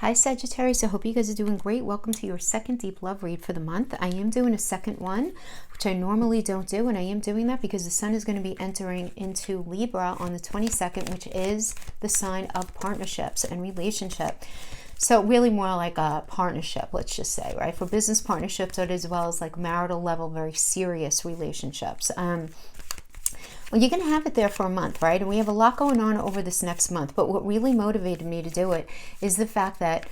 Hi Sagittarius, I hope you guys are doing great. Welcome to your second deep love read for the month. I am doing a second one, which I normally don't do, and I am doing that because the sun is going to be entering into Libra on the 22nd, which is the sign of partnerships and relationship. So really more like a partnership, let's just say, right? For business partnerships, as well as like marital level, very serious relationships. Well, you're going to have it there for a month, right? And we have a lot going on over this next month. But what really motivated me to do it is the fact that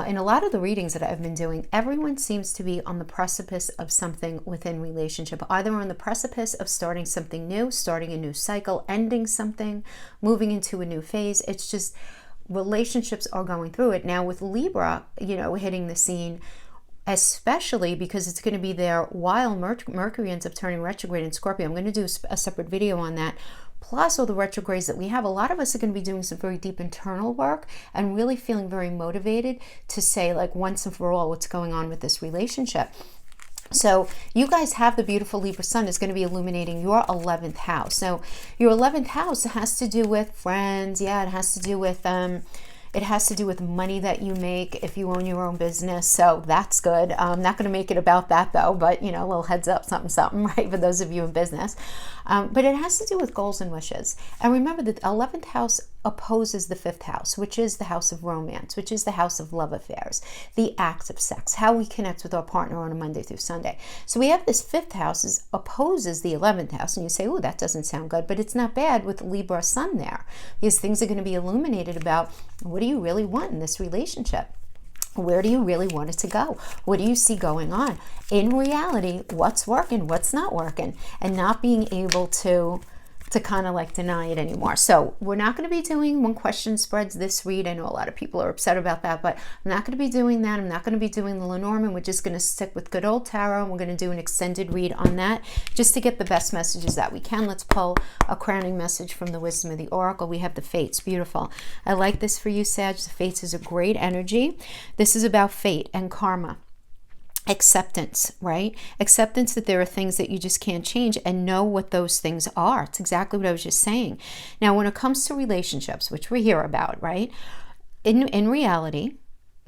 in a lot of the readings that I've been doing, everyone seems to be on the precipice of something within relationship, either on the precipice of starting something new, starting a new cycle, ending something, moving into a new phase. It's just relationships are going through it. Now with Libra, hitting the scene, especially because it's going to be there while Mercury ends up turning retrograde in Scorpio. I'm going to do a separate video on that. Plus all the retrogrades that we have, a lot of us are going to be doing some very deep internal work and really feeling very motivated to say, like, once and for all, what's going on with this relationship. So you guys have the beautiful Libra sun is going to be illuminating your 11th house. So your 11th house has to do with friends. Yeah, it has to do with money that you make if you own your own business. So that's good. I'm not going to make it about that though, but a little heads up, something, right? For those of you in business. But it has to do with goals and wishes. And remember that the 11th house opposes the 5th house, which is the house of romance, which is the house of love affairs, the act of sex, how we connect with our partner on a Monday through Sunday. So we have this 5th house opposes the 11th house, and you say, oh, that doesn't sound good, but it's not bad with Libra sun there. These things are going to be illuminated about, what do you really want in this relationship? Where do you really want it to go? What do you see going on? In reality, what's working, what's not working, and not being able to kind of like deny it anymore. So we're not going to be doing one question spreads this read. I know a lot of people are upset about that, but I'm not going to be doing that. I'm not going to be doing the Lenormand. We're just going to stick with good old tarot, and we're going to do an extended read on that just to get the best messages that we can. Let's pull a crowning message from the wisdom of the oracle. We have the fates. Beautiful. I like this for you, Sag. The fates is a great energy. This is about fate and karma. Acceptance, right? Acceptance that there are things that you just can't change, and know what those things are. It's exactly what I was just saying. Now, when it comes to relationships, which we hear about, right? In reality,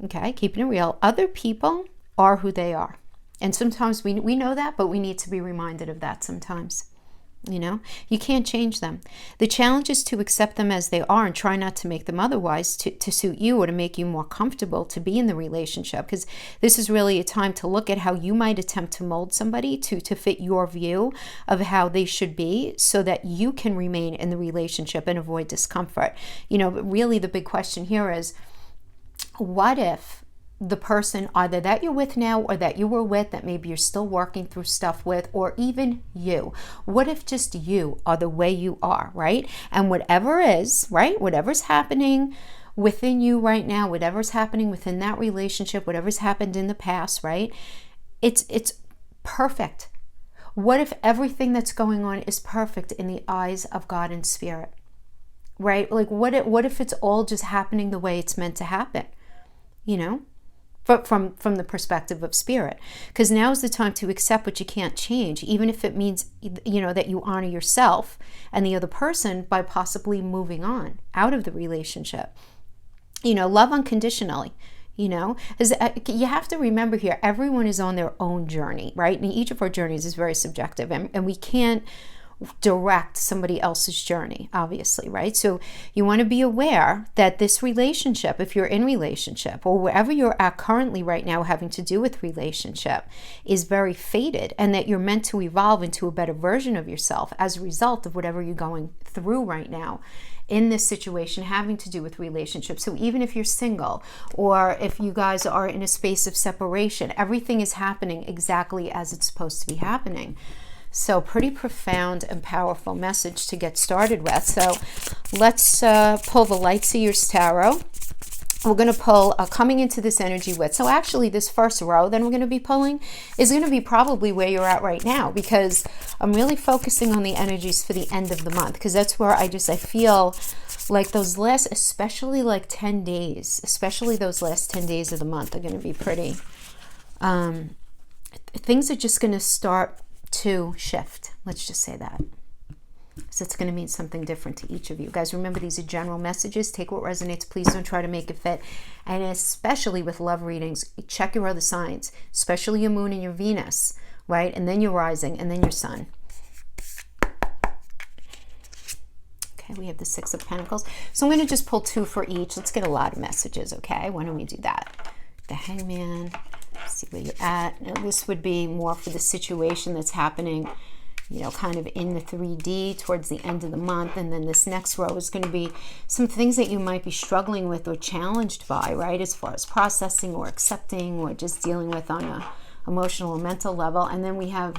okay, keeping it real, other people are who they are. And sometimes we know that, but we need to be reminded of that sometimes. You can't change them. The challenge is to accept them as they are and try not to make them otherwise to suit you or to make you more comfortable to be in the relationship, because this is really a time to look at how you might attempt to mold somebody to fit your view of how they should be, so that you can remain in the relationship and avoid discomfort. But really the big question here is, what if the person either that you're with now or that you were with that maybe you're still working through stuff with, or even you, what if just you are the way you are, right? And whatever is, right, whatever's happening within you right now, whatever's happening within that relationship, whatever's happened in the past, right, it's perfect. What if everything that's going on is perfect in the eyes of God and Spirit, right? Like what if it's all just happening the way it's meant to happen, But from the perspective of Spirit, because now is the time to accept what you can't change, even if it means, that you honor yourself and the other person by possibly moving on out of the relationship. Love unconditionally, because you have to remember here, everyone is on their own journey, right? And each of our journeys is very subjective, and we can't direct somebody else's journey, obviously, right? So you want to be aware that this relationship, if you're in relationship or wherever you're at currently right now having to do with relationship, is very fated, and that you're meant to evolve into a better version of yourself as a result of whatever you're going through right now in this situation having to do with relationships. So even if you're single, or if you guys are in a space of separation, everything is happening exactly as it's supposed to be happening. So pretty profound and powerful message to get started with. So let's pull the Lightseers Tarot. We're going to pull coming into this energy with. So actually this first row then we're going to be pulling is going to be probably where you're at right now, because I'm really focusing on the energies for the end of the month, because that's where I feel like those last, especially like 10 days, especially those last 10 days of the month are going to be pretty, things are just going to start to shift. Let's just say that. because it's going to mean something different to each of you. Guys, remember, these are general messages. Take what resonates. Please don't try to make it fit. And especially with love readings, check your other signs, especially your moon and your Venus, right? And then your rising, and then your sun. Okay, we have the Six of Pentacles. So I'm going to just pull 2 for each. Let's get a lot of messages, okay? Why don't we do that? The Hangman. See where you're at. Now, this would be more for the situation that's happening, you know, kind of in the 3D towards the end of the month. And then this next row is going to be some things that you might be struggling with or challenged by, right? As far as processing or accepting or just dealing with on a emotional or mental level. And then we have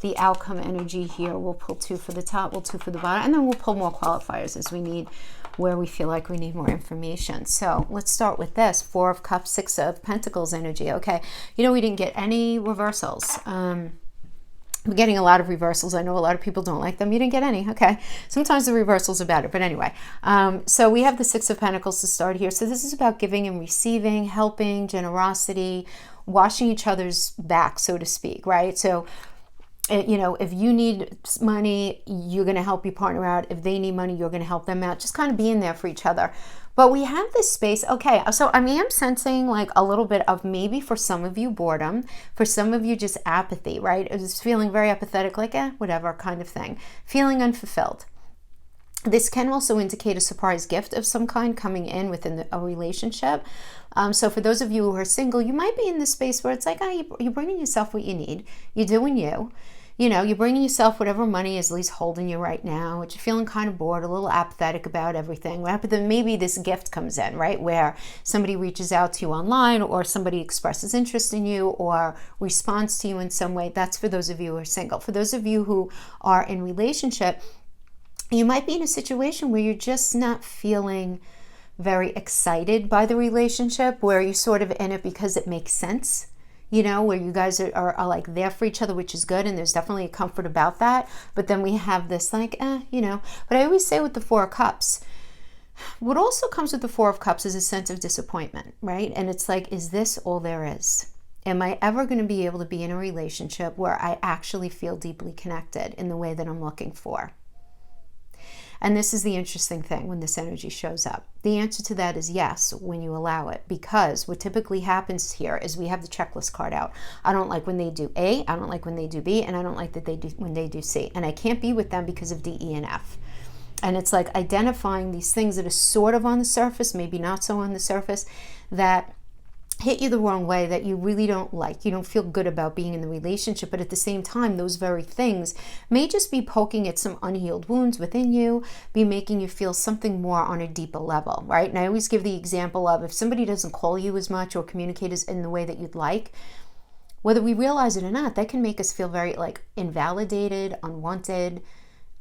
the outcome energy here. We'll pull 2 for the top, we'll 2 for the bottom, and then we'll pull more qualifiers as we need, where we feel like we need more information. So let's start with this 4 of Cups, 6 of Pentacles energy. Okay, you know, we didn't get any reversals. We're getting a lot of reversals. I know a lot of people don't like them. You didn't get any. Okay, sometimes the reversals are better, but anyway. So we have the 6 of Pentacles to start here. So this is about giving and receiving, helping, generosity, washing each other's back, so to speak, right? So, you know, if you need money, you're going to help your partner out. If they need money, you're going to help them out. Just kind of being there for each other. But we have this space. Okay, so I am sensing like a little bit of, maybe for some of you, boredom. For some of you, just apathy, right? It's feeling very apathetic, like, whatever kind of thing. Feeling unfulfilled. This can also indicate a surprise gift of some kind coming in within a relationship. So for those of you who are single, you might be in this space where it's like, you're bringing yourself what you need. You're doing you. You know, you're bringing yourself whatever money is at least holding you right now, but you're feeling kind of bored, a little apathetic about everything. But then maybe this gift comes in, right? Where somebody reaches out to you online, or somebody expresses interest in you, or responds to you in some way. That's for those of you who are single. For those of you who are in relationship, you might be in a situation where you're just not feeling very excited by the relationship, where you're sort of in it because it makes sense, you know, where you guys are like there for each other, which is good. And there's definitely a comfort about that. But then we have this like, you know, but I always say with the 4 of Cups, what also comes with the 4 of Cups is a sense of disappointment, right? And it's like, is this all there is? Am I ever going to be able to be in a relationship where I actually feel deeply connected in the way that I'm looking for? And this is the interesting thing when this energy shows up. The answer to that is yes, when you allow it. Because what typically happens here is we have the checklist card out. I don't like when they do A, I don't like when they do B, and I don't like that they do when they do C. And I can't be with them because of D, E, and F. And it's like identifying these things that are sort of on the surface, maybe not so on the surface, that hit you the wrong way, that you really don't like. You don't feel good about being in the relationship, but at the same time, those very things may just be poking at some unhealed wounds within you, be making you feel something more on a deeper level, right? And I always give the example of, if somebody doesn't call you as much or communicate as in the way that you'd like, whether we realize it or not, that can make us feel very like invalidated, unwanted.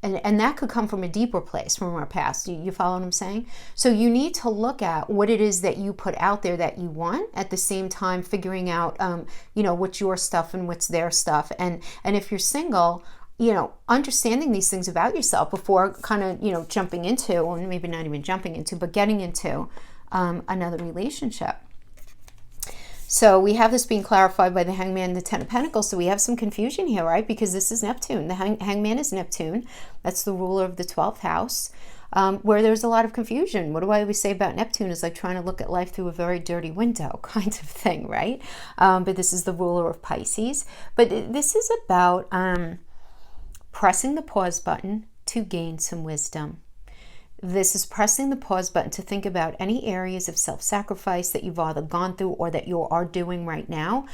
And that could come from a deeper place, from our past. You follow what I'm saying? So you need to look at what it is that you put out there that you want, at the same time figuring out, you know, what's your stuff and what's their stuff. And if you're single, you know, understanding these things about yourself before kind of, you know, jumping into, or maybe not even jumping into, but getting into another relationship. So we have this being clarified by the Hangman, the 10 of Pentacles. So we have some confusion here, right? Because this is Neptune. The Hangman is Neptune. That's the ruler of the 12th house, where there's a lot of confusion. What do I always say about Neptune? Is like trying to look at life through a very dirty window kind of thing, right? But this is the ruler of Pisces. But this is about pressing the pause button to gain some wisdom. This is pressing the pause button to think about any areas of self-sacrifice that you've either gone through or that you are doing right now,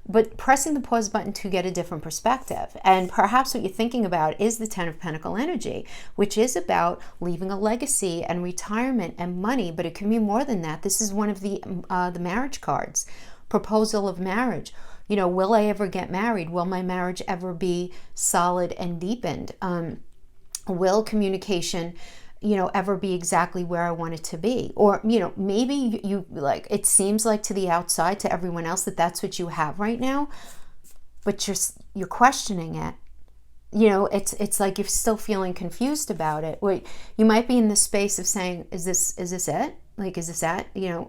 but pressing the pause button to get a different perspective. And perhaps what you're thinking about is the 10 of Pentacles energy, which is about leaving a legacy and retirement and money, but it can be more than that. This is one of the marriage cards, proposal of marriage. You know, will I ever get married? Will my marriage ever be solid and deepened? Will communication, you know, ever be exactly where I want it to be? Or, you know, maybe you like, it seems like to the outside, to everyone else, that that's what you have right now, but you're questioning it. You know, it's like you're still feeling confused about it. Wait, you might be in the space of saying, is this it? Like, is this that,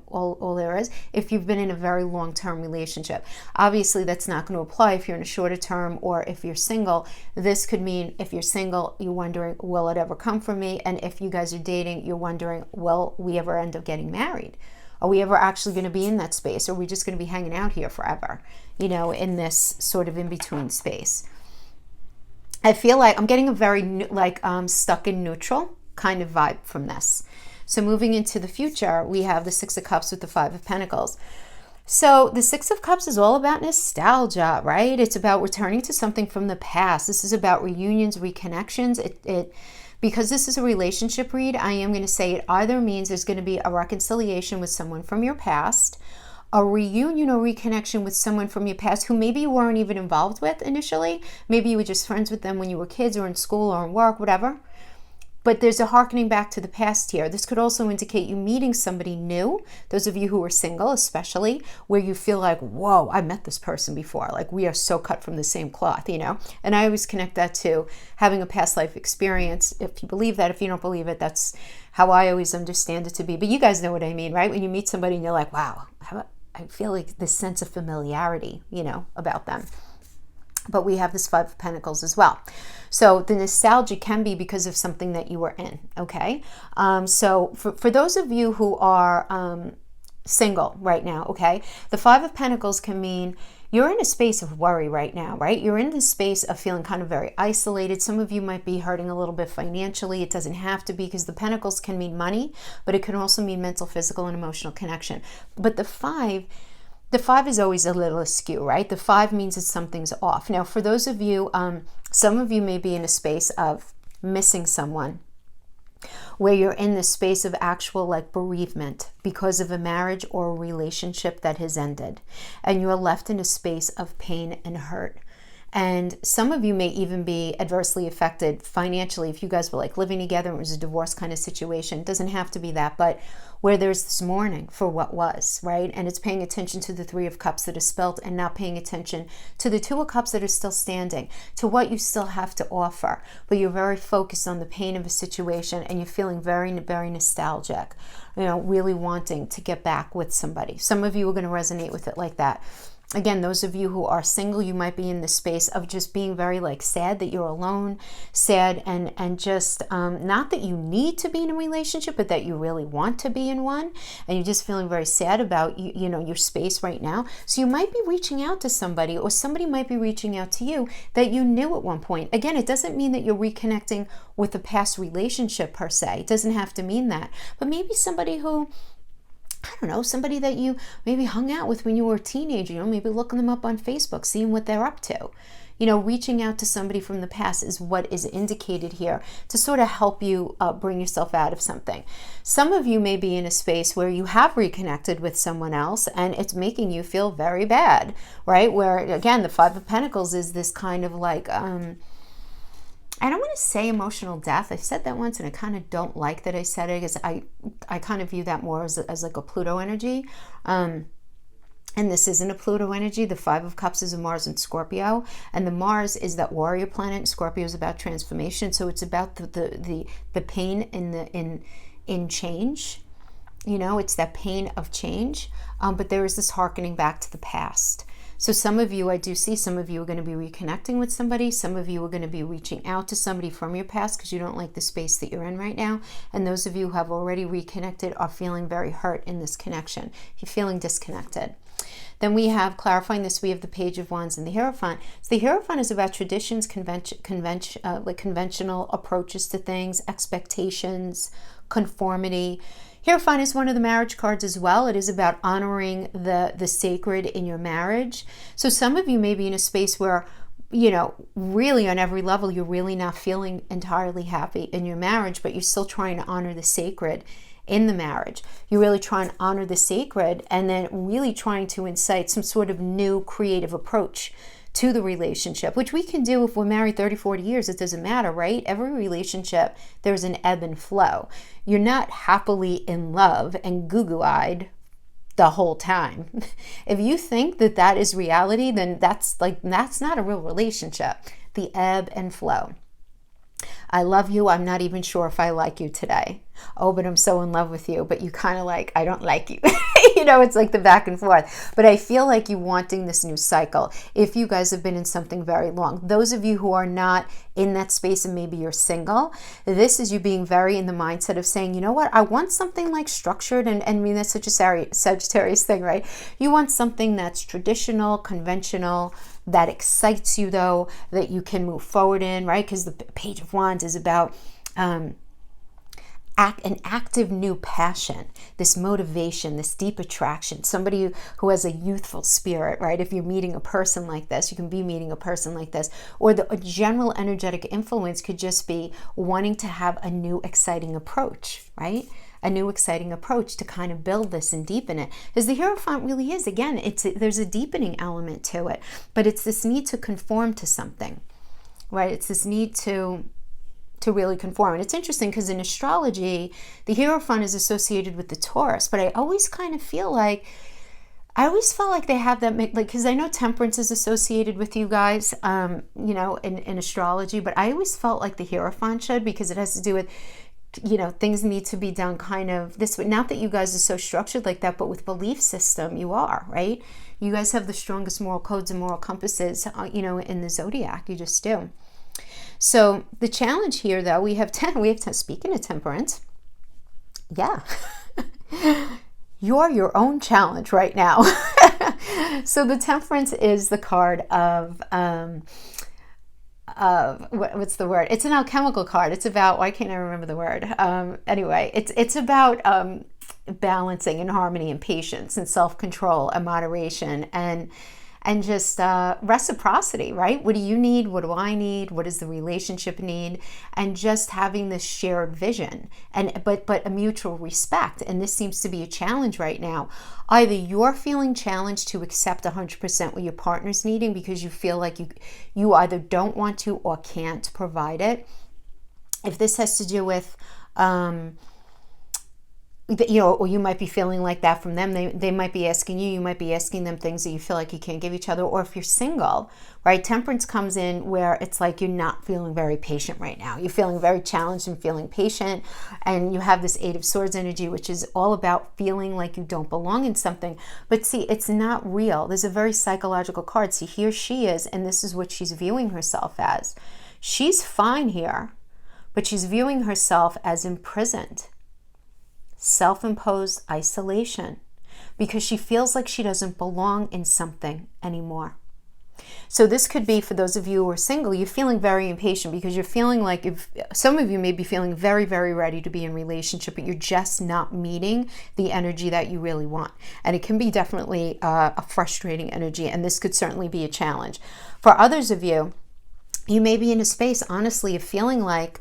all there is? If you've been in a very long-term relationship. Obviously, that's not going to apply if you're in a shorter term or if you're single. This could mean if you're single, you're wondering, will it ever come from me? And if you guys are dating, you're wondering, will we ever end up getting married? Are we ever actually going to be in that space? Or are we just going to be hanging out here forever, in this sort of in-between space? I feel like I'm getting a very stuck in neutral kind of vibe from this. So moving into the future, we have the Six of Cups with the Five of Pentacles. So the Six of Cups is all about nostalgia, right? It's about returning to something from the past. This is about reunions, reconnections. Because this is a relationship read, I am going to say it either means there's going to be a reconciliation with someone from your past, a reunion or reconnection with someone from your past who maybe you weren't even involved with initially. Maybe you were just friends with them when you were kids or in school or in work, whatever. But there's a harkening back to the past here. This could also indicate you meeting somebody new. Those of you who are single, especially, where you feel like, whoa, I met this person before. Like, we are so cut from the same cloth, And I always connect that to having a past life experience. If you believe that, if you don't believe it, that's how I always understand it to be. But you guys know what I mean, right? When you meet somebody and you're like, wow, I feel like this sense of familiarity, about them. But we have this Five of Pentacles as well. So the nostalgia can be because of something that you were in, okay? So for those of you who are single right now, okay, the Five of Pentacles can mean you're in a space of worry right now, right? You're in this space of feeling kind of very isolated. Some of you might be hurting a little bit financially. It doesn't have to be, because the Pentacles can mean money, but it can also mean mental, physical, and emotional connection. But the five is always a little askew, right? The 5 means that something's off. Now, for those of you, some of you may be in a space of missing someone, where you're in the space of actual bereavement because of a marriage or a relationship that has ended, and you're left in a space of pain and hurt. And some of you may even be adversely affected financially if you guys were living together and it was a divorce kind of situation. It doesn't have to be that, but where there's this mourning for what was, right? And it's paying attention to the Three of Cups that is spelt and not paying attention to the Two of Cups that are still standing, to what you still have to offer. But you're very focused on the pain of a situation and you're feeling very, very nostalgic, really wanting to get back with somebody. Some of you are going to resonate with it like that. Again, those of you who are single, you might be in the space of just being very sad that you're alone, sad, and just not that you need to be in a relationship, but that you really want to be in one, and you're just feeling very sad about your space right now. So you might be reaching out to somebody, or somebody might be reaching out to you that you knew at one point. Again, it doesn't mean that you're reconnecting with a past relationship per se. It doesn't have to mean that, but maybe somebody who, I don't know, somebody that you maybe hung out with when you were a teenager, maybe looking them up on Facebook, seeing what they're up to. Reaching out to somebody from the past is what is indicated here to sort of help you bring yourself out of something. Some of you may be in a space where you have reconnected with someone else and it's making you feel very bad, right? Where, again, the Five of Pentacles is this kind of I don't want to say emotional death. I said that once and I kind of don't like that I said it, because I kind of view that more as a Pluto energy. And this isn't a Pluto energy. The Five of Cups is a Mars and Scorpio. And the Mars is that warrior planet, and Scorpio is about transformation. So it's about the pain in change. It's that pain of change. But there is this hearkening back to the past. So some of you, I do see some of you are going to be reconnecting with somebody. Some of you are going to be reaching out to somebody from your past because you don't like the space that you're in right now. And those of you who have already reconnected are feeling very hurt in this connection. You're feeling disconnected. Then we have, clarifying this, we have the Page of Wands and the Hierophant. So the Hierophant is about traditions, conventional approaches to things, expectations, conformity. Hierophant is one of the marriage cards as well. It is about honoring the sacred in your marriage. So some of you may be in a space where, really on every level, you're really not feeling entirely happy in your marriage, but you're still trying to honor the sacred in the marriage. You're really trying to honor the sacred and then really trying to incite some sort of new creative approach to the relationship, which we can do if we're married 30, 40 years. It doesn't matter, right? Every relationship, there's an ebb and flow. You're not happily in love and goo-goo-eyed the whole time. If you think that that is reality, then that's not a real relationship. The ebb and flow. I love you. I'm not even sure if I like you today. Oh, but I'm so in love with you, but you kind of like, I don't like you. You know, it's like the back and forth. But I feel like you wanting this new cycle. If you guys have been in something very long, those of you who are not in that space and maybe you're single, this is you being very in the mindset of saying, you know what, I want something like structured. And I mean, that's such a Sagittarius thing, right? You want something that's traditional, conventional, that excites you though, that you can move forward in, right? Because the Page of Wands is about an active new passion, this motivation, this deep attraction, somebody who has a youthful spirit, right? If you're meeting a person like this, you can be meeting a person like this, or a general energetic influence could just be wanting to have a new exciting approach, right? A new exciting approach to kind of build this and deepen it. Because the Hierophant really is, again, there's a deepening element to it, but it's this need to conform to something, right? It's this need to really conform. And it's interesting because in astrology, the Hierophant is associated with the Taurus, but I always kind of feel like, I always felt like they have that, like, because I know Temperance is associated with you guys, you know, in astrology, but I always felt like the Hierophant should, because it has to do with, you know, things need to be done kind of this way. Not that you guys are so structured like that, but with belief system, you are, right? You guys have the strongest moral codes and moral compasses, you know, in the zodiac. You just do. So the challenge here, though, we have 10. Speaking of Temperance, yeah, you're your own challenge right now. So the Temperance is the card of what's the word? It's an alchemical card. It's about, why can't I remember the word? Anyway, it's about balancing and harmony and patience and self-control and moderation and just reciprocity, right? What do you need? What do I need? What does the relationship need? And just having this shared vision, but a mutual respect. And this seems to be a challenge right now. Either you're feeling challenged to accept 100% what your partner's needing because you feel like you either don't want to or can't provide it. If this has to do with you know, or you might be feeling like that from them. They might be asking you might be asking them things that you feel like you can't give each other. Or if you're single, right? Temperance comes in where it's like you're not feeling very patient right now. You're feeling very challenged and feeling patient. And you have this Eight of Swords energy, which is all about feeling like you don't belong in something. But see, it's not real. There's a very psychological card. See, here she is, and this is what she's viewing herself as. She's fine here, but she's viewing herself as imprisoned. Self-imposed isolation, because she feels like she doesn't belong in something anymore. So this could be, for those of you who are single, you're feeling very impatient because you're feeling like, if some of you may be feeling very, very ready to be in a relationship, but you're just not meeting the energy that you really want. And it can be definitely a frustrating energy, and this could certainly be a challenge. For others of you, you may be in a space, honestly, of feeling like,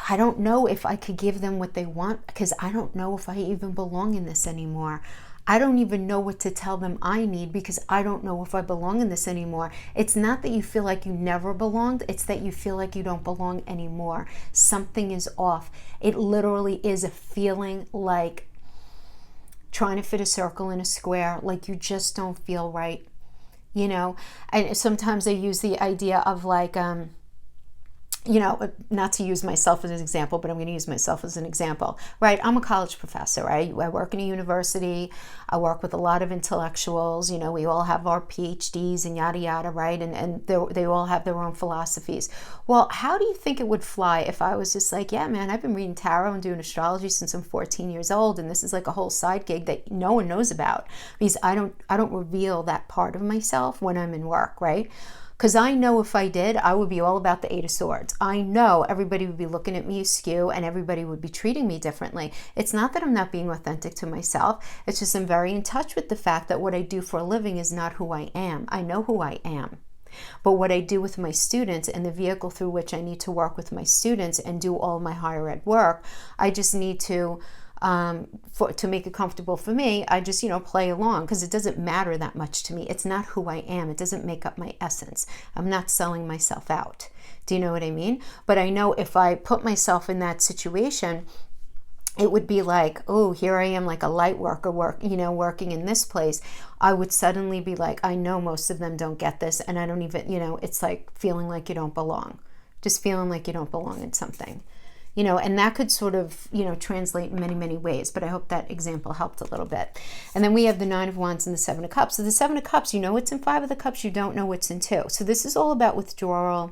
I don't know if I could give them what they want, because I don't know if I even belong in this anymore. I don't even know what to tell them I need, because I don't know if I belong in this anymore. It's not that you feel like you never belonged. It's that you feel like you don't belong anymore. Something is off. It literally is a feeling like trying to fit a circle in a square, like you just don't feel right, you know? And sometimes I use the idea of like, you know, not to use myself as an example, but I'm going to use myself as an example, right? I'm a college professor, right? I work in a university. I work with a lot of intellectuals. You know, we all have our PhDs and yada, yada, right? And they all have their own philosophies. Well, how do you think it would fly if I was just like, yeah, man, I've been reading tarot and doing astrology since I'm 14 years old, and this is like a whole side gig that no one knows about, because I don't reveal that part of myself when I'm in work, right? Because I know if I did, I would be all about the Eight of Swords. I know everybody would be looking at me askew and everybody would be treating me differently. It's not that I'm not being authentic to myself. It's just I'm very in touch with the fact that what I do for a living is not who I am. I know who I am. But what I do with my students and the vehicle through which I need to work with my students and do all my higher ed work, I just need to make it comfortable for me, I just, you know, play along, because it doesn't matter that much to me. It's not who I am. It doesn't make up my essence. I'm not selling myself out. Do you know what I mean? But I know if I put myself in that situation, it would be like, oh, here I am, like a light worker, working in this place. I would suddenly be like, I know most of them don't get this, and I don't even, you know, it's like feeling like you don't belong. Just feeling like you don't belong in something. you know, and that could sort of, you know, translate in many, many ways, but I hope that example helped a little bit. And then we have the Nine of Wands and the Seven of Cups. So the Seven of Cups, you know what's in Five of the Cups, you don't know what's in Two. So this is all about withdrawal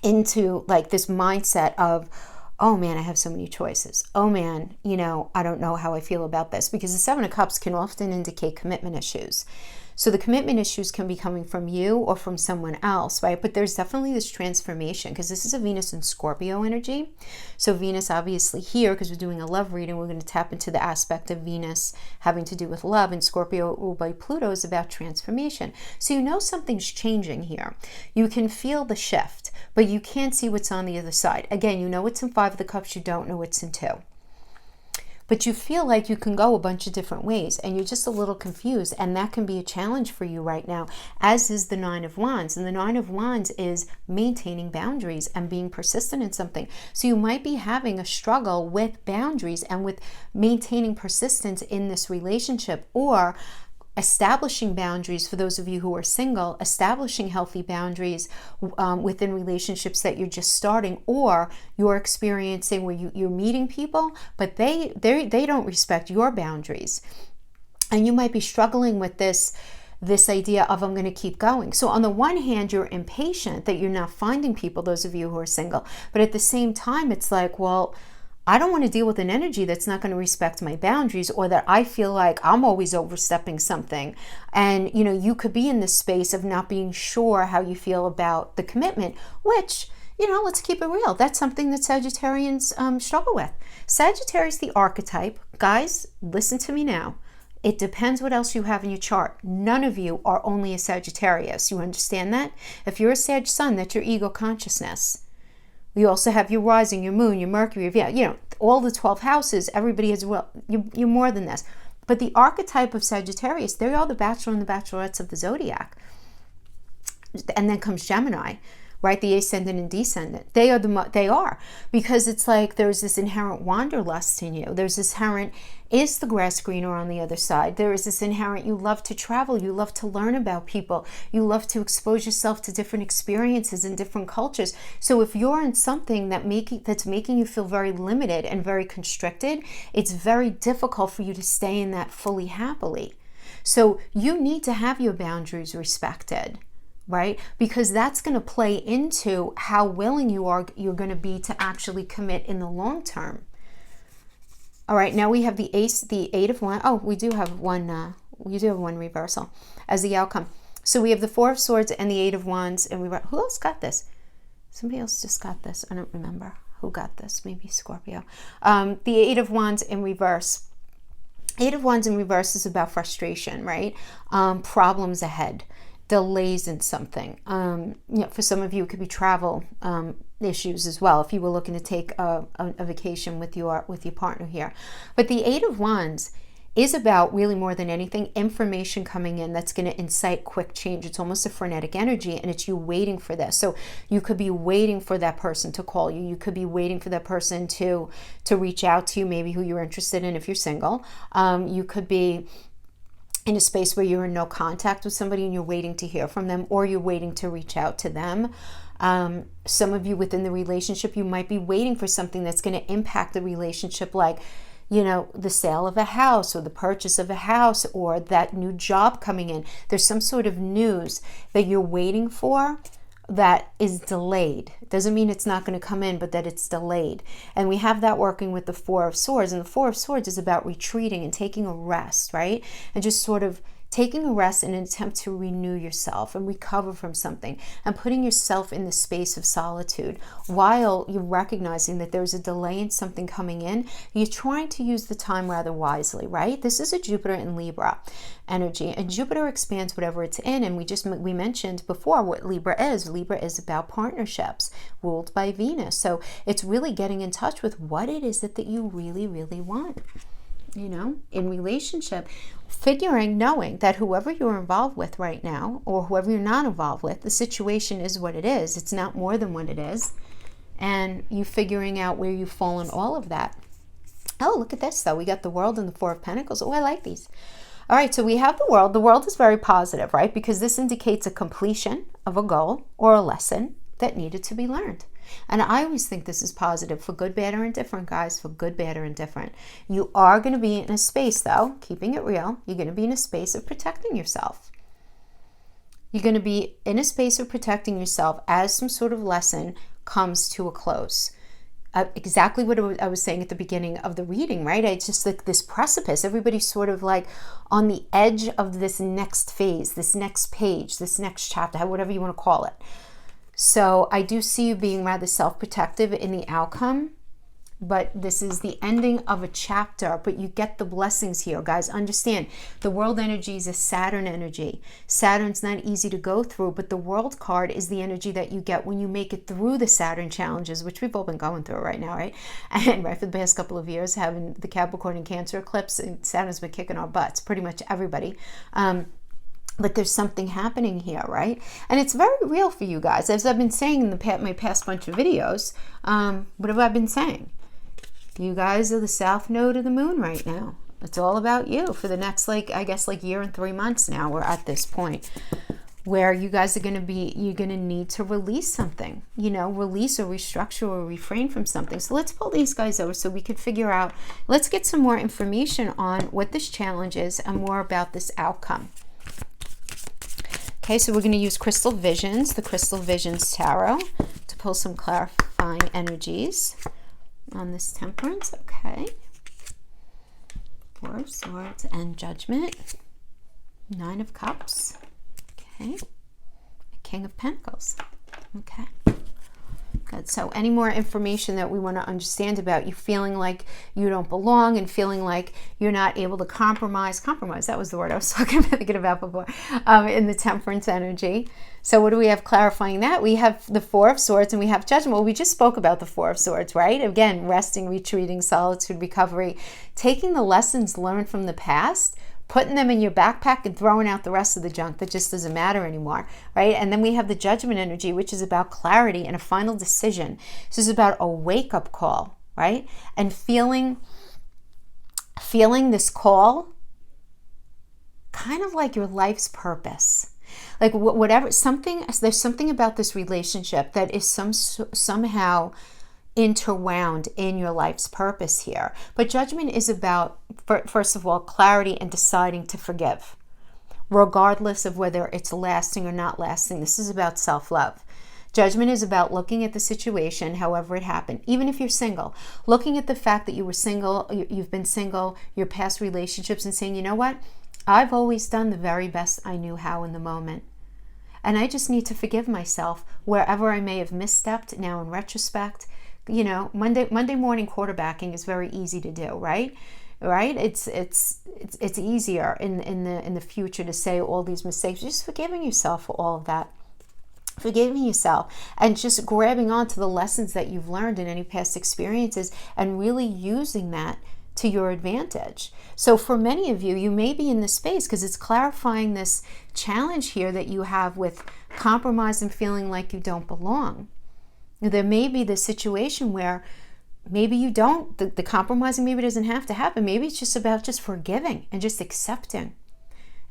into like this mindset of, oh man, I have so many choices. Oh man, you know, I don't know how I feel about this, because the Seven of Cups can often indicate commitment issues. So the commitment issues can be coming from you or from someone else, right? But there's definitely this transformation, because this is a Venus and Scorpio energy. So Venus obviously here, because we're doing a love reading, we're going to tap into the aspect of Venus having to do with love, and Scorpio ruled by Pluto is about transformation. So you know something's changing here. You can feel the shift, but you can't see what's on the other side. Again, you know what's in Five of the Cups, you don't know what's in Two. But you feel like you can go a bunch of different ways, and you're just a little confused, and that can be a challenge for you right now, as is the Nine of Wands. And the Nine of Wands is maintaining boundaries and being persistent in something. So you might be having a struggle with boundaries and with maintaining persistence in this relationship, or establishing boundaries for those of you who are single, establishing healthy boundaries within relationships that you're just starting, or you're experiencing where you're meeting people, but they don't respect your boundaries. And you might be struggling with this idea of, I'm going to keep going. So on the one hand, you're impatient that you're not finding people, those of you who are single, but at the same time, it's like, well, I don't want to deal with an energy that's not going to respect my boundaries, or that I feel like I'm always overstepping something. And, you know, you could be in this space of not being sure how you feel about the commitment, which, you know, let's keep it real. That's something that Sagittarians struggle with. Sagittarius, the archetype, guys, listen to me now. It depends what else you have in your chart. None of you are only a Sagittarius. You understand that? If you're a Sag Sun, that's your ego consciousness. You also have your rising, your moon, your Mercury, you know, all the 12 houses. Everybody has, well, you're more than this. But the archetype of Sagittarius, they are the bachelor and the bachelorettes of the zodiac. And then comes Gemini, right? The ascendant and descendant. They are, because it's like there's this inherent wanderlust in you. There's this inherent, is the grass greener on the other side? There is this inherent, you love to travel, you love to learn about people, you love to expose yourself to different experiences and different cultures. So if you're in something that's making you feel very limited and very constricted, it's very difficult for you to stay in that fully happily. So you need to have your boundaries respected, right? Because that's going to play into how willing you're going to be to actually commit in the long term. All right, now we have the Eight of Wands. Oh, we do have one reversal as the outcome. So we have the Four of Swords and the Eight of Wands, and who else got this? Somebody else just got this. I don't remember who got this. Maybe Scorpio. The Eight of Wands in reverse. Eight of Wands in reverse is about frustration, right? Problems ahead, delays in something. You know, for some of you, it could be travel issues as well, if you were looking to take a vacation with your partner here. But the Eight of Wands is about, really more than anything, information coming in that's going to incite quick change. It's almost a frenetic energy, and it's you waiting for this. So you could be waiting for that person to call you. You could be waiting for that person to reach out to you, maybe who you're interested in if you're single. You could be in a space where you're in no contact with somebody and you're waiting to hear from them, or you're waiting to reach out to them. Some of you within the relationship, you might be waiting for something that's going to impact the relationship, like, you know, the sale of a house or the purchase of a house or that new job coming in. There's some sort of news that you're waiting for that is delayed. It doesn't mean it's not going to come in, but that it's delayed. And we have that working with the Four of Swords. And the Four of Swords is about retreating and taking a rest, right? And just sort of taking a rest in an attempt to renew yourself and recover from something, and putting yourself in the space of solitude while you're recognizing that there's a delay in something coming in. You're trying to use the time rather wisely, right? This is a Jupiter in Libra energy, and Jupiter expands whatever it's in. And we mentioned before what Libra is. Libra is about partnerships ruled by Venus. So it's really getting in touch with what it is that you really, really want. You know, in relationship, knowing that whoever you're involved with right now, or whoever you're not involved with, the situation is what it is. It's not more than what it is. And you figuring out where you fall in all of that. Oh, look at this though. We got the World and the Four of Pentacles. Oh, I like these. All right, so we have the World. The World is very positive, right? Because this indicates a completion of a goal or a lesson that needed to be learned. And I always think this is positive for good, bad, or indifferent, guys, for good, bad, or indifferent. You are going to be in a space, though, keeping it real, you're going to be in a space of protecting yourself. You're going to be in a space of protecting yourself as some sort of lesson comes to a close. Exactly what I was saying at the beginning of the reading, right? It's just like this precipice. Everybody's sort of like on the edge of this next phase, this next page, this next chapter, whatever you want to call it. So I do see you being rather self-protective in the outcome, but this is the ending of a chapter, but you get the blessings here, guys. Understand, the world energy is a Saturn energy. Saturn's not easy to go through, but the world card is the energy that you get when you make it through the Saturn challenges, which we've all been going through right now, right? And right, for the past couple of years, having the Capricorn and Cancer eclipse, and Saturn's been kicking our butts, pretty much everybody. But there's something happening here, right? And it's very real for you guys. As I've been saying in my past bunch of videos, what have I been saying? You guys are the south node of the moon right now. It's all about you for the next, year and 3 months now. We're at this point where you guys are going to you're going to need to release something, release or restructure or refrain from something. So let's pull these guys over so we can figure out, let's get some more information on what this challenge is and more about this outcome. Okay, so we're going to use Crystal Visions, the Crystal Visions Tarot, to pull some clarifying energies on this Temperance. Okay. Four of Swords and Judgment. Nine of Cups. Okay. King of Pentacles. Okay. Good. So any more information that we want to understand about you feeling like you don't belong and feeling like you're not able to compromise, that was the word I was thinking about before, in the Temperance energy. So what do we have clarifying that? We have the Four of Swords and we have Judgment. Well, we just spoke about the Four of Swords, right? Again, resting, retreating, solitude, recovery, taking the lessons learned from the past, putting them in your backpack and throwing out the rest of the junk that just doesn't matter anymore, right? And then we have the Judgment energy, which is about clarity and a final decision. This is about a wake-up call, right? And feeling this call kind of like your life's purpose. Like whatever, there's something about this relationship that is somehow interwound in your life's purpose here. But Judgment is about, first of all, clarity and deciding to forgive, regardless of whether it's lasting or not lasting. This is about self-love. Judgment is about looking at the situation, however it happened, even if you're single, looking at the fact that you were single, you've been single, your past relationships, and saying, you know what? I've always done the very best I knew how in the moment. And I just need to forgive myself wherever I may have misstepped now in retrospect. Monday morning quarterbacking is very easy to do, right? Right? It's easier in the future to say all these mistakes. Just forgiving yourself for all of that. Forgiving yourself and just grabbing onto the lessons that you've learned in any past experiences and really using that to your advantage. So for many of you, you may be in this space because it's clarifying this challenge here that you have with compromise and feeling like you don't belong. There may be the situation where maybe you don't, the compromising maybe doesn't have to happen. Maybe it's just about just forgiving and just accepting.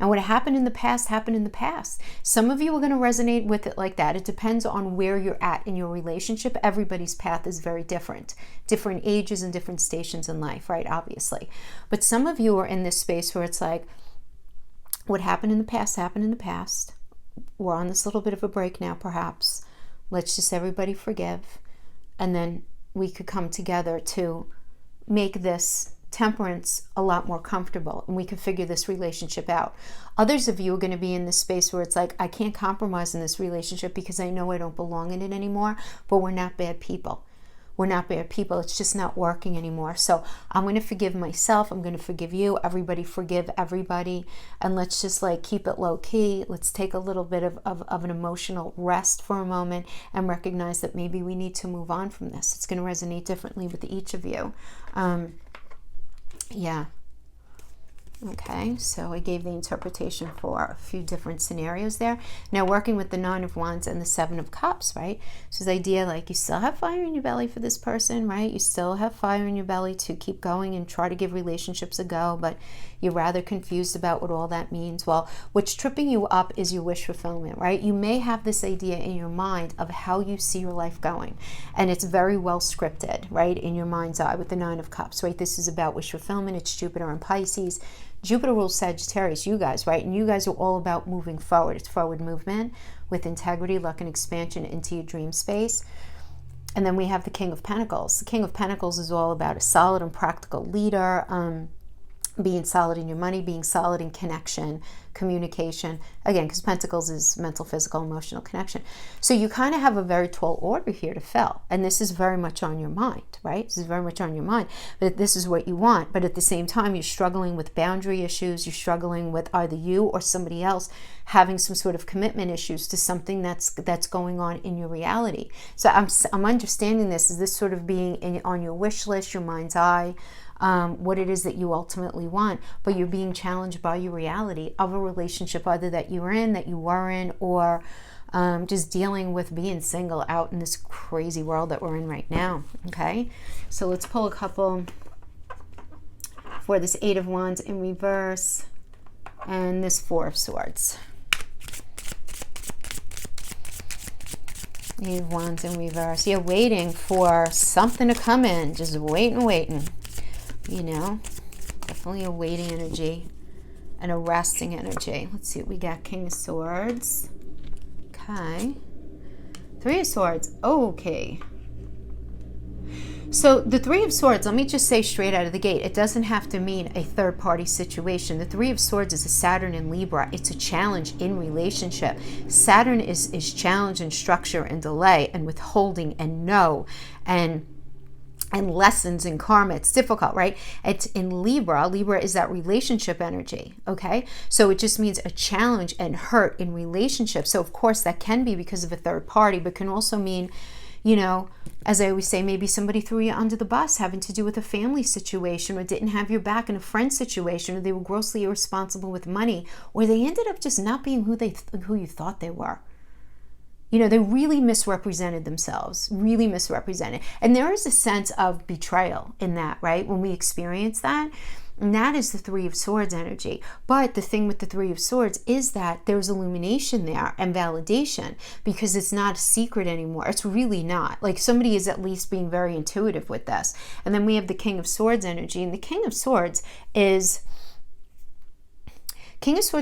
And what happened in the past happened in the past. Some of you are going to resonate with it like that. It depends on where you're at in your relationship. Everybody's path is very different. Different ages and different stations in life, right? Obviously. But some of you are in this space where it's like, what happened in the past happened in the past. We're on this little bit of a break now, perhaps. Let's just everybody forgive. And then we could come together to make this Temperance a lot more comfortable, and we can figure this relationship out. Others of you are going to be in this space where it's like, I can't compromise in this relationship because I know I don't belong in it anymore, but we're not bad people. We're not bad people. It's just not working anymore. So I'm going to forgive myself. I'm going to forgive you. Everybody forgive everybody. And let's just keep it low key. Let's take a little bit of an emotional rest for a moment and recognize that maybe we need to move on from this. It's going to resonate differently with each of you. Yeah. Okay, so I gave the interpretation for a few different scenarios there. Now, working with the Nine of Wands and the Seven of Cups, right? So this idea like you still have fire in your belly for this person, right? You still have fire in your belly to keep going and try to give relationships a go, but you're rather confused about what all that means. Well, what's tripping you up is your wish fulfillment, right? You may have this idea in your mind of how you see your life going, and it's very well scripted, right? In your mind's eye with the Nine of Cups, right? This is about wish fulfillment. It's Jupiter and Pisces. Jupiter rules Sagittarius, you guys, right? And you guys are all about moving forward. It's forward movement with integrity, luck, and expansion into your dream space. And then we have the King of Pentacles. The King of Pentacles is all about a solid and practical leader, being solid in your money, being solid in connection, communication. Again, because Pentacles is mental, physical, emotional connection. So you kind of have a very tall order here to fill. And this is very much on your mind, right? This is very much on your mind. But this is what you want. But at the same time, you're struggling with boundary issues. You're struggling with either you or somebody else having some sort of commitment issues to something that's going on in your reality. So I'm understanding this as this sort of being on your wish list, your mind's eye, what it is that you ultimately want, but you're being challenged by your reality of a relationship either that you were in, that you were in, or just dealing with being single out in this crazy world that we're in right now. Okay, so let's pull a couple for this Eight of Wands in reverse and this Four of Swords. Eight of Wands in reverse. You're waiting for something to come in, just waiting. You know, definitely a waiting energy and a resting energy. Let's see what we got. King of Swords. Okay. Three of Swords. Okay. So the Three of Swords, let me just say straight out of the gate, it doesn't have to mean a third-party situation. The Three of Swords is a Saturn in Libra. It's a challenge in relationship. Saturn is challenge and structure and delay and withholding and no and lessons in karma. It's difficult, right? It's in Libra. Libra is that relationship energy, okay? So it just means a challenge and hurt in relationship. So of course that can be because of a third party, but can also mean, you know, as I always say, maybe somebody threw you under the bus having to do with a family situation, or didn't have your back in a friend situation, or they were grossly irresponsible with money, or they ended up just not being who you thought they were. You know, they really misrepresented themselves, really misrepresented. And there is a sense of betrayal in that, right? When we experience that, and that is the Three of Swords energy. But the thing with the Three of Swords is that there's illumination there and validation, because it's not a secret anymore. It's really not. Like, somebody is at least being very intuitive with this. And then we have the King of Swords energy. And the King of Swords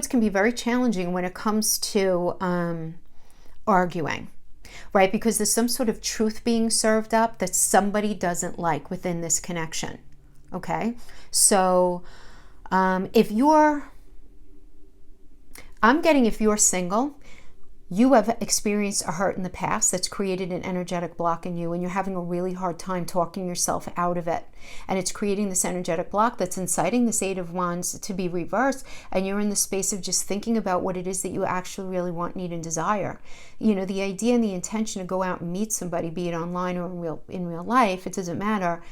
can be very challenging when it comes to arguing, right? Because there's some sort of truth being served up that somebody doesn't like within this connection. Okay, so if you're single, you have experienced a hurt in the past that's created an energetic block in you, and you're having a really hard time talking yourself out of it. And it's creating this energetic block that's inciting this Eight of Wands to be reversed, and you're in the space of just thinking about what it is that you actually really want, need, and desire. You know, the idea and the intention to go out and meet somebody, be it online or in real life, it doesn't matter.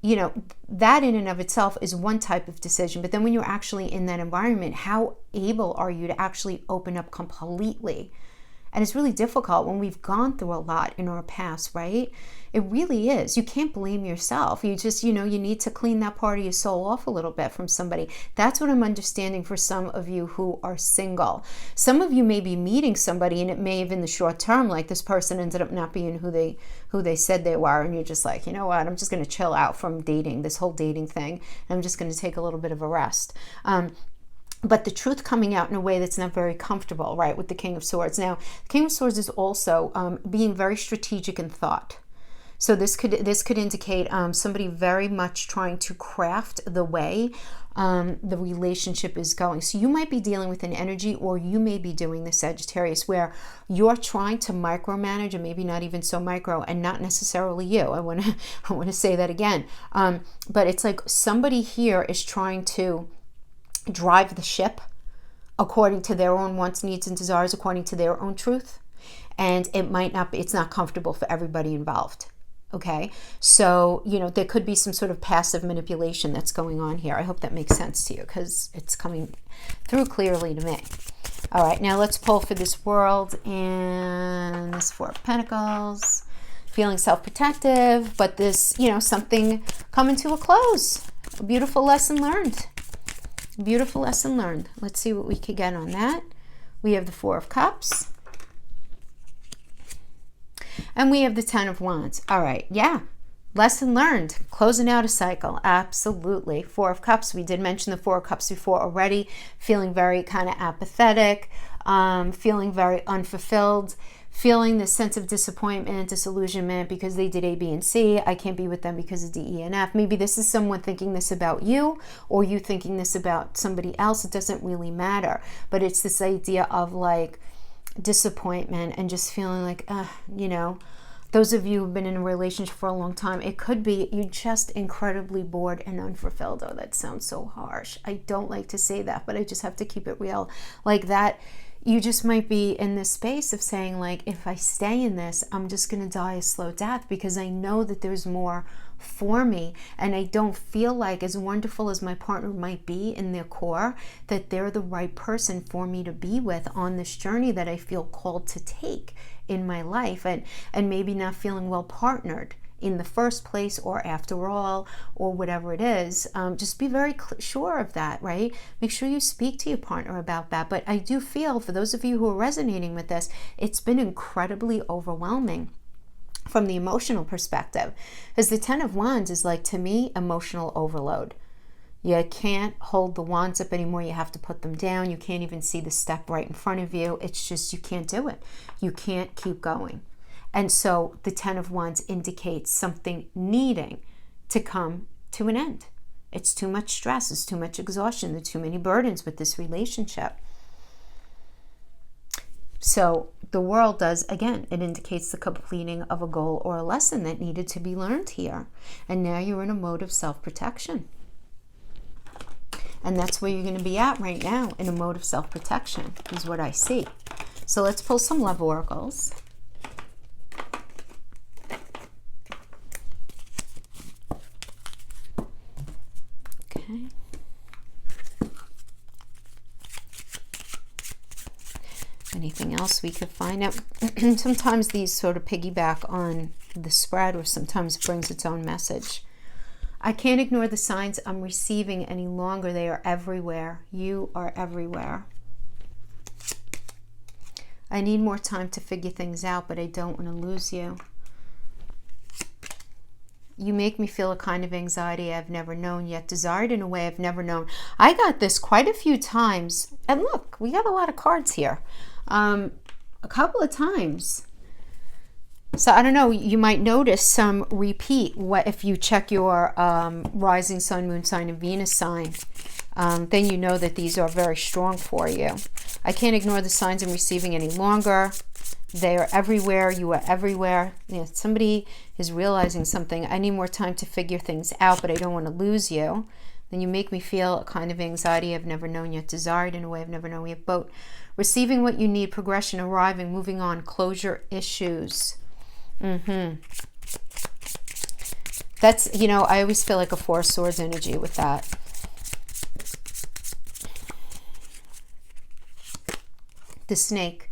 You know, that in and of itself is one type of decision. But then when you're actually in that environment, how able are you to actually open up completely? And it's really difficult when we've gone through a lot in our past, right? It really is. You can't blame yourself. You just, you know, you need to clean that part of your soul off a little bit from somebody. That's what I'm understanding for some of you who are single. Some of you may be meeting somebody, and it may have in the short term, like this person ended up not being who they said they were, and you're just like, you know what, I'm just going to chill out from dating, this whole dating thing, and I'm just going to take a little bit of a rest. But the truth coming out in a way that's not very comfortable, right, with the King of Swords. Now, the King of Swords is also being very strategic in thought. So this could indicate somebody very much trying to craft the way the relationship is going. So you might be dealing with an energy, or you may be doing the Sagittarius, where you're trying to micromanage, and maybe not even so micro, and not necessarily you. I want to say that again. But it's like somebody here is trying to drive the ship according to their own wants, needs, and desires, according to their own truth. And it's not comfortable for everybody involved. Okay, so, you know, there could be some sort of passive manipulation that's going on here. I hope that makes sense to you because it's coming through clearly to me. All right, now let's pull for this world and this Four of Pentacles. Feeling self-protective, but this, you know, something coming to a close. A beautiful lesson learned. Beautiful lesson learned. Let's see what we could get on that. We have the Four of Cups. And we have the Ten of Wands. All right, yeah. Lesson learned. Closing out a cycle. Absolutely. Four of Cups. We did mention the Four of Cups before already. Feeling very kind of apathetic. Feeling very unfulfilled. Feeling this sense of disappointment, disillusionment because they did A, B, and C. I can't be with them because of D, E, and F. Maybe this is someone thinking this about you or you thinking this about somebody else. It doesn't really matter. But it's this idea of like disappointment and just feeling like, you know, those of you who've been in a relationship for a long time, it could be you're just incredibly bored and unfulfilled. Oh, that sounds so harsh. I don't like to say that, but I just have to keep it real. Like that, you just might be in this space of saying like, if I stay in this, I'm just going to die a slow death because I know that there's more for me. And I don't feel like, as wonderful as my partner might be in their core, that they're the right person for me to be with on this journey that I feel called to take in my life, and maybe not feeling well partnered in the first place or after all or whatever it is. Just be very sure of that, right? Make sure you speak to your partner about that. But I do feel, for those of you who are resonating with this, it's been incredibly overwhelming from the emotional perspective, because the Ten of Wands is like, to me, emotional overload. You can't hold the wands up anymore. You have to put them down. You can't even see the step right in front of you. It's just, you can't do it. You can't keep going. And so the Ten of Wands indicates something needing to come to an end. It's too much stress. It's too much exhaustion. There are too many burdens with this relationship. So the world does, again, it indicates the completing of a goal or a lesson that needed to be learned here. And now you're in a mode of self-protection. And that's where you're going to be at right now, in a mode of self-protection, is what I see. So let's pull some love oracles. Okay. Anything else we could find out? Sometimes these sort of piggyback on the spread, or sometimes it brings its own message. I can't ignore the signs I'm receiving any longer. They are everywhere. You are everywhere. I need more time to figure things out, but I don't want to lose you. You make me feel a kind of anxiety I've never known, yet desired in a way I've never known. I got this quite a few times. And look, we got a lot of cards here. A couple of times. So I don't know, you might notice some repeat. What if you check your rising sun, moon sign, and Venus sign, then you know that these are very strong for you. I can't ignore the signs I'm receiving any longer. They are everywhere. You are everywhere. Yeah, somebody is realizing something. I need more time to figure things out, but I don't want to lose you. Then you make me feel a kind of anxiety I've never known, yet desired in a way I've never known. We have both receiving what you need, progression, arriving, moving on, closure issues. That's, you know, I always feel like a Four of Swords energy with that. The Snake.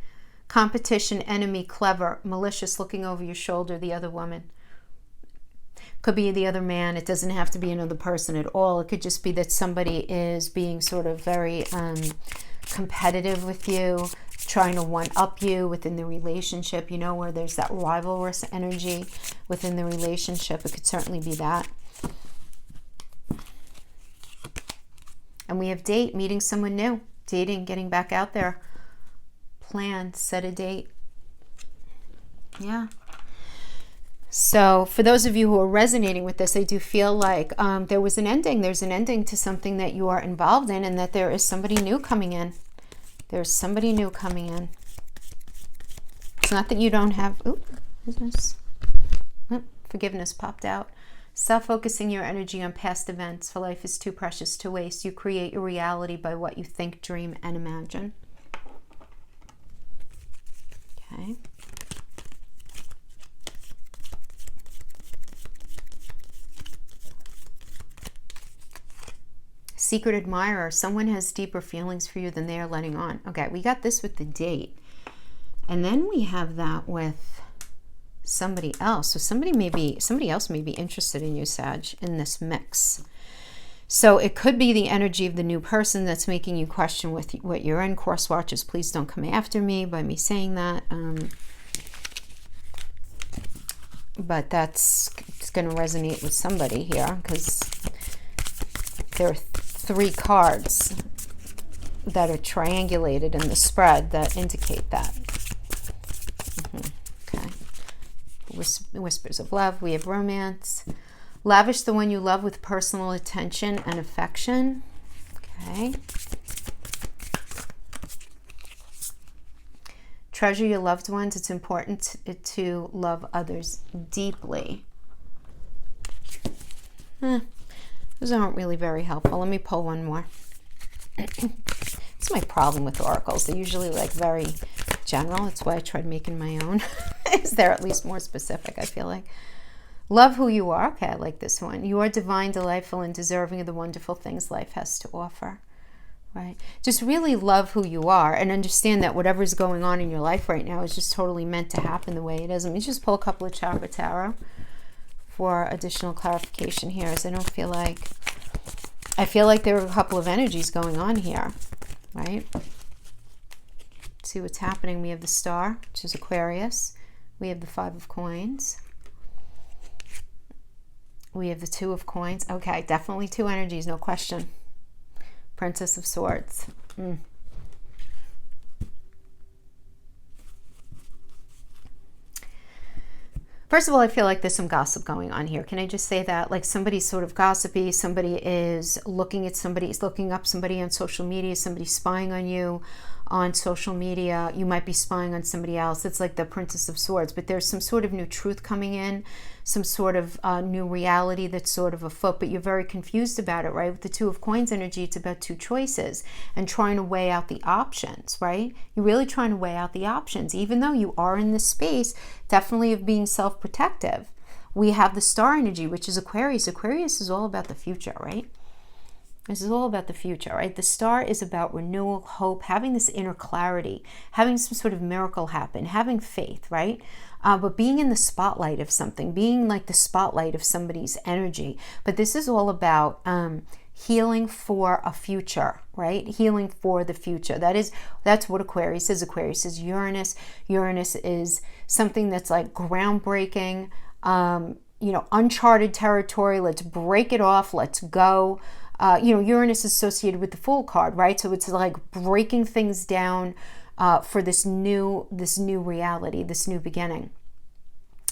Competition, enemy, clever, malicious, looking over your shoulder, the other woman. Could be the other man. It doesn't have to be another person at all. It could just be that somebody is being sort of very competitive with you, trying to one-up you within the relationship, you know, where there's that rivalrous energy within the relationship. It could certainly be that. And we have date, meeting someone new, dating, getting back out there. Plan, set a date. Yeah. So for those of you who are resonating with this, I do feel like there was an ending. There's an ending to something that you are involved in, and that there is somebody new coming in. There's somebody new coming in. It's not that you don't have... Oop, business. Oh, forgiveness popped out. Stop focusing your energy on past events, for life is too precious to waste. You create your reality by what you think, dream, and imagine. Okay. Secret admirer. Someone has deeper feelings for you than they are letting on. Okay, we got this with the date. And then we have that with somebody else. So somebody else may be interested in you, Sag, in this mix. So it could be the energy of the new person that's making you question what you're in. Course watchers, please don't come after me by me saying that. But it's going to resonate with somebody here, because there are 3 cards that are triangulated in the spread that indicate that. Okay. Whispers of love. We have romance. Lavish the one you love with personal attention and affection. Okay. Treasure your loved ones. It's important to love others deeply. Those aren't really very helpful. Let me pull one more. It's my problem with oracles. They're usually like very general. That's why I tried making my own. Is there at least more specific, I feel like. Love who you are. Okay, I like this one. You are divine, delightful, and deserving of the wonderful things life has to offer. Right? Just really love who you are and understand that whatever's going on in your life right now is just totally meant to happen the way it is. Let me just pull a couple of Chakra Tarot for additional clarification here, as I feel like there are a couple of energies going on here, right? See what's happening. We have the Star, which is Aquarius. We have the 5 of Coins. We have the 2 of Coins. Okay, definitely 2 energies, no question. Princess of Swords. First of all, I feel like there's some gossip going on here. Can I just say that? Like somebody's sort of gossipy. Somebody is looking at somebody, is looking up somebody on social media. Somebody's spying on you on social media. You might be spying on somebody else. It's like the Princess of Swords. But there's some sort of new truth coming in, some sort of new reality that's sort of afoot, but you're very confused about it, right? With the 2 of Coins energy, it's about 2 choices and trying to weigh out the options, right? You're really trying to weigh out the options, even though you are in this space, definitely of being self-protective. We have the Star energy, which is Aquarius. Aquarius is all about the future, right? This is all about the future, right? The Star is about renewal, hope, having this inner clarity, having some sort of miracle happen, having faith, right? But being in the spotlight of something, being like the spotlight of somebody's energy. But this is all about healing for a future, right? Healing for the future. That's what Aquarius is. Aquarius is Uranus. Uranus is something that's like groundbreaking, uncharted territory. Let's break it off. Let's go. Uranus is associated with the Fool card, right? So it's like breaking things down for this new reality, this new beginning.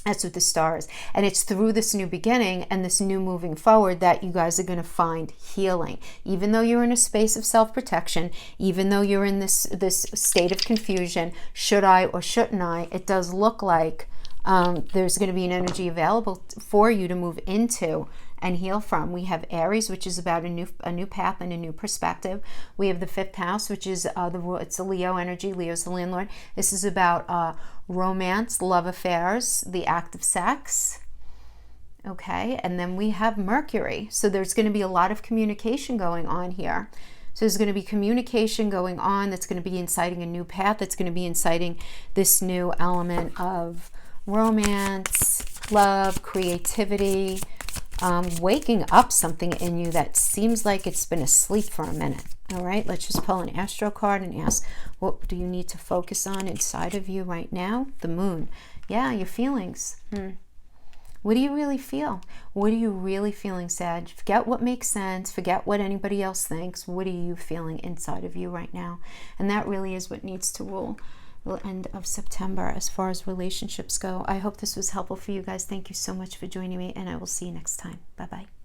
That's what the Star is. And it's through this new beginning and this new moving forward that you guys are going to find healing. Even though you're in a space of self-protection, even though you're in this state of confusion, should I or shouldn't I, it does look like there's going to be an energy available for you to move into and heal from. We have Aries, which is about a new path and a new perspective. We have the 5th house, which is it's a Leo energy. Leo's the landlord. This is about romance, love affairs, the act of sex. Okay, and then we have Mercury. So there's going to be a lot of communication going on here. So there's going to be communication going on that's going to be inciting a new path. That's going to be inciting this new element of romance, love, creativity, waking up something in you that seems like it's been asleep for a minute. All right, let's just pull an astro card and ask, what do you need to focus on inside of you right now? The Moon. Yeah, your feelings. What do you really feel? What are you really feeling, Sag? Forget what makes sense. Forget what anybody else thinks. What are you feeling inside of you right now? And that really is what needs to rule the end of September as far as relationships go. I hope this was helpful for you guys. Thank you so much for joining me, and I will see you next time. Bye-bye.